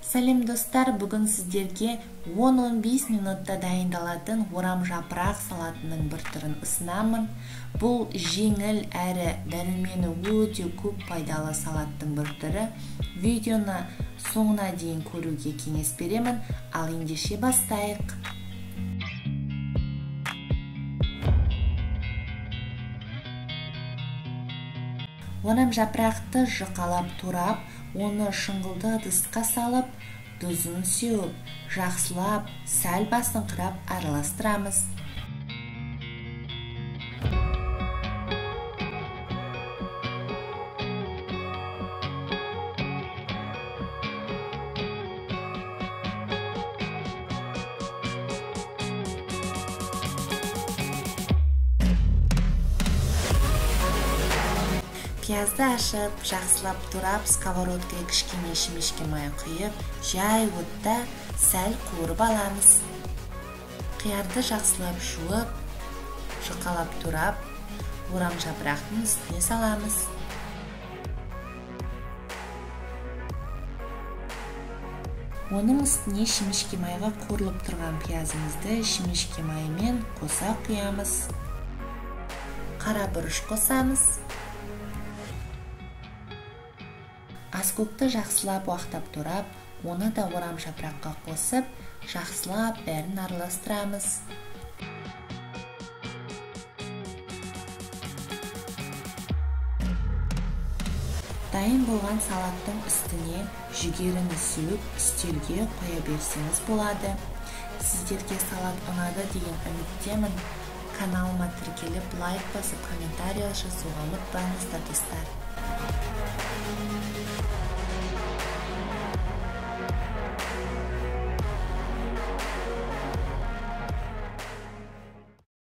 Сәлем достар, бүгін сіздерге 10-15 минутта дайындалатын орам жапырақ салатының бір түрін ұсынамын. Бұл жеңіл әрі дәрумені өте көп пайдалы салаттың бір түрі. Видеоны соңына дейін көруге кеңес беремін. Ал ендеше бастайық. Орам жапырақты жұқалап турап, оны шұңғылды ыдысқа салып, тұзын сеуіп, жақсылап, сәл басыңқырап араластырамыз. Пиязды ашып, жақсылап турап, сковородкаға кішкене шемешке май құйып, жай отта сәл қуырып аламыз. Қиярды жақсылап жуып, жұқалап турап, орам жапырақтың үстіне саламыз. Оның үстіне шемешке майға қуырылып тұрған пиязымызды шемешке майымен қоса құямыз. Қара бұрыш қосамыз. Аскөкті жақсылап уақтап турап, оны да орам жапыраққа қосып, жақсылап бәрін араластырамыз. Дайын болған салаттың үстіне жүгеріні сеуіп, үстелге қоя берсеңіз болады. Сіздерге салат ұнады деген үміттемін. Каналыма тіркеліп, лайк басып, комментарий жазуға ұмытпаңыздар достар.